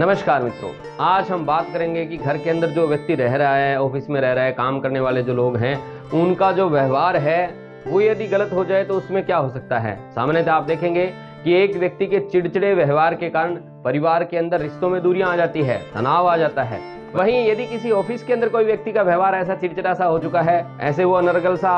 नमस्कार मित्रों, आज हम बात करेंगे कि घर के अंदर जो व्यक्ति रह रहा है, ऑफिस में रह रहा है, काम करने वाले जो लोग हैं, उनका जो व्यवहार है वो यदि गलत हो जाए तो उसमें क्या हो सकता है। सामान्यतः आप देखेंगे कि एक व्यक्ति के चिड़चिड़े व्यवहार के कारण परिवार के अंदर रिश्तों में दूरियां आ जाती है, तनाव आ जाता है। वहीं यदि किसी ऑफिस के अंदर कोई व्यक्ति का व्यवहार ऐसा चिड़चिड़ा सा हो चुका है, ऐसे वो अनर्गल सा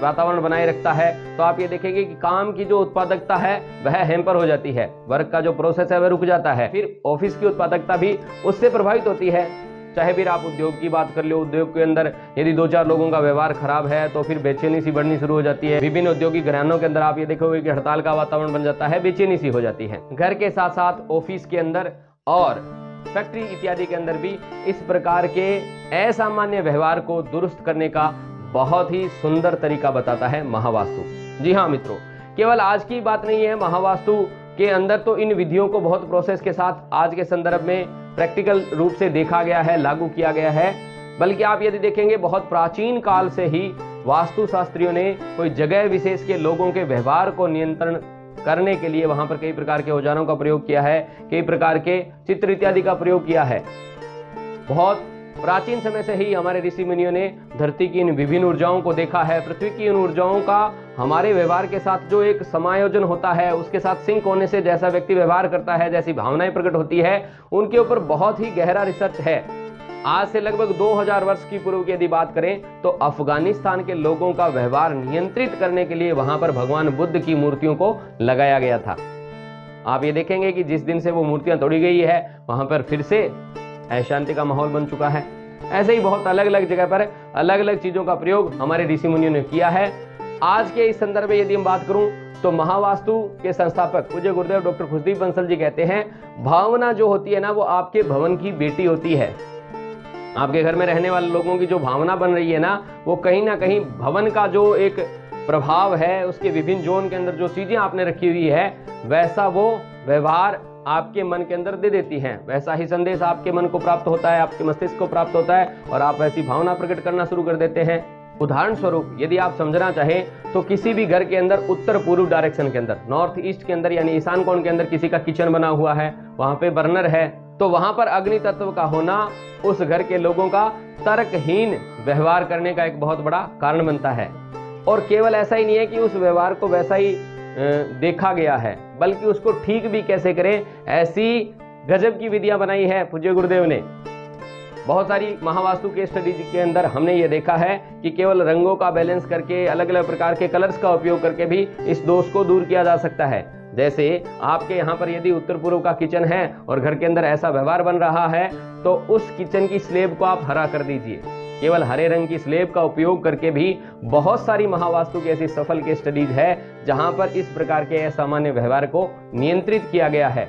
वातावरण बनाए रखता है, तो आप ये देखेंगे कि काम की जो उत्पादकता है वह हैम्पर हो जाती है, वर्क का जो प्रोसेस है वह रुक जाता है, फिर ऑफिस की उत्पादकता भी उससे प्रभावित होती है। चाहे फिर आप उद्योग की बात कर लो, उद्योग के अंदर यदि 2-4 लोगों का व्यवहार खराब है तो फिर बेचैनी सी बढ़नी शुरू हो जाती है। विभिन्न औद्योगिक घरानों के अंदर आप ये देखोगे कि हड़ताल का वातावरण बन जाता है, बेचैनी सी हो जाती है। घर के साथ साथ ऑफिस के अंदर और फैक्ट्री इत्यादि के अंदर भी इस प्रकार के असामान्य व्यवहार को दुरुस्त करने का बहुत ही सुंदर तरीका बताता है महावास्तु। जी हाँ मित्रों, केवल आज की बात नहीं है, महावास्तु के अंदर तो इन विधियों को बहुत प्रोसेस के साथ आज के संदर्भ में प्रैक्टिकल रूप से देखा गया है, लागू किया गया है। बल्कि आप यदि देखेंगे बहुत प्राचीन काल से ही वास्तुशास्त्रियों ने कोई जगह विशेष के लोगों के व्यवहार को नियंत्रण करने के लिए वहां पर कई प्रकार के औजारों का प्रयोग किया है, कई प्रकार के चित्र इत्यादि का प्रयोग किया है। बहुत प्राचीन समय से ही हमारे ऋषि मुनियों ने धरती की इन विभिन्न ऊर्जाओं को देखा है। पृथ्वी की इन ऊर्जाओं का हमारे व्यवहार के साथ जो एक समायोजन होता है, उसके साथ सिंक होने से जैसा व्यक्ति व्यवहार करता है, जैसी भावनाएं प्रकट होती है, उनके ऊपर बहुत ही गहरा रिसर्च है। आज से लगभग 2000 वर्ष की पूर्व की यदि बात करें तो अफगानिस्तान के लोगों का व्यवहार नियंत्रित करने के लिए वहां पर भगवान बुद्ध की मूर्तियों को लगाया गया था। आप ये देखेंगे कि जिस दिन से वो मूर्तियां तोड़ी गई है वहां पर फिर से अशांति का माहौल बन चुका है। ऐसे ही बहुत अलग अलग जगह पर अलग अलग चीजों का प्रयोग हमारे ऋषि मुनियों ने किया है। आज के इस संदर्भ में यदि हम बात करूं तो महावास्तु के संस्थापक पूज्य गुरुदेव डॉक्टर खुशदीप बंसल जी कहते हैं, भावना जो होती है ना वो आपके भवन की बेटी होती है। आपके घर में रहने वाले लोगों की जो भावना बन रही है ना, वो कहीं ना कहीं भवन का जो एक प्रभाव है, उसके विभिन्न जोन के अंदर जो चीजें आपने रखी हुई है, वैसा वो व्यवहार आपके मन के अंदर दे देती हैं, वैसा ही संदेश आपके मन को प्राप्त होता है, आपके मस्तिष्क को प्राप्त होता है और आप वैसी भावना प्रकट करना शुरू कर देते हैं। उदाहरण स्वरूप यदि आप समझना चाहें तो किसी भी घर के अंदर उत्तर पूर्व डायरेक्शन के अंदर, नॉर्थ ईस्ट के अंदर यानी ईशान कोण के अंदर किसी का किचन बना हुआ है, वहां पे बर्नर है, तो वहां पर अग्नि तत्व का होना उस घर के लोगों का तर्कहीन व्यवहार करने का एक बहुत बड़ा कारण बनता है। और केवल ऐसा ही नहीं है कि उस व्यवहार को वैसा ही देखा गया है, बल्कि उसको ठीक भी कैसे करें, ऐसी गजब की विधियां बनाई है पूज्य गुरुदेव ने। बहुत सारी महावास्तु के स्टडीज के अंदर हमने ये देखा है कि केवल रंगों का बैलेंस करके, अलग अलग प्रकार के कलर्स का उपयोग करके भी इस दोष को दूर किया जा सकता है। जैसे आपके यहाँ पर यदि उत्तर पूर्व का किचन है और घर के अंदर ऐसा व्यवहार बन रहा है तो उस किचन की स्लेब को आप हरा कर दीजिए। केवल हरे रंग की स्लेब का उपयोग करके भी बहुत सारी महावास्तु की ऐसी सफल केस स्टडीज है जहां पर इस प्रकार के असामान्य व्यवहार को नियंत्रित किया गया है।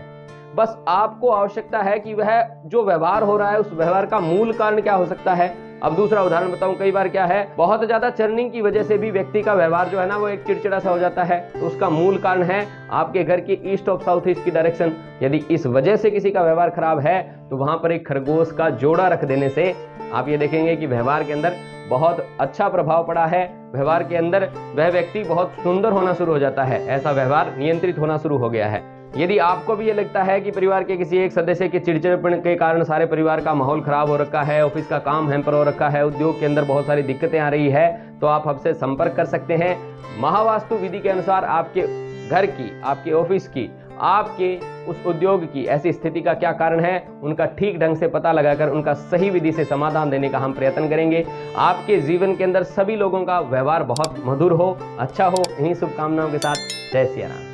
बस आपको आवश्यकता है कि वह जो व्यवहार हो रहा है उस व्यवहार का मूल कारण क्या हो सकता है। अब दूसरा उदाहरण बताऊं, कई बार क्या है, बहुत ज्यादा चर्निंग की वजह से भी व्यक्ति का व्यवहार जो है ना वो एक चिड़चिड़ा सा हो जाता है, तो उसका मूल कारण है आपके घर की ईस्ट ऑफ साउथ ईस्ट की डायरेक्शन। यदि इस वजह से किसी का व्यवहार खराब है तो वहां पर एक खरगोश का जोड़ा रख देने से आप ये देखेंगे कि व्यवहार के अंदर बहुत अच्छा प्रभाव पड़ा है। व्यवहार के अंदर वह व्यक्ति बहुत सुंदर होना शुरू हो जाता है, ऐसा व्यवहार नियंत्रित होना शुरू हो गया है। यदि आपको भी ये लगता है कि परिवार के किसी एक सदस्य के चिड़चिड़ेपन के कारण सारे परिवार का माहौल खराब हो रखा है, ऑफिस का काम हैम्पर हो रखा है, उद्योग के अंदर बहुत सारी दिक्कतें आ रही है, तो आप हमसे संपर्क कर सकते हैं। महावास्तु विधि के अनुसार आपके घर की, आपके ऑफिस की, आपके उस उद्योग की ऐसी स्थिति का क्या कारण है, उनका ठीक ढंग से पता लगाकर उनका सही विधि से समाधान देने का हम प्रयत्न करेंगे। आपके जीवन के अंदर सभी लोगों का व्यवहार बहुत मधुर हो, अच्छा हो। इन्हीं शुभकामनाओं के साथ जय सिया राम।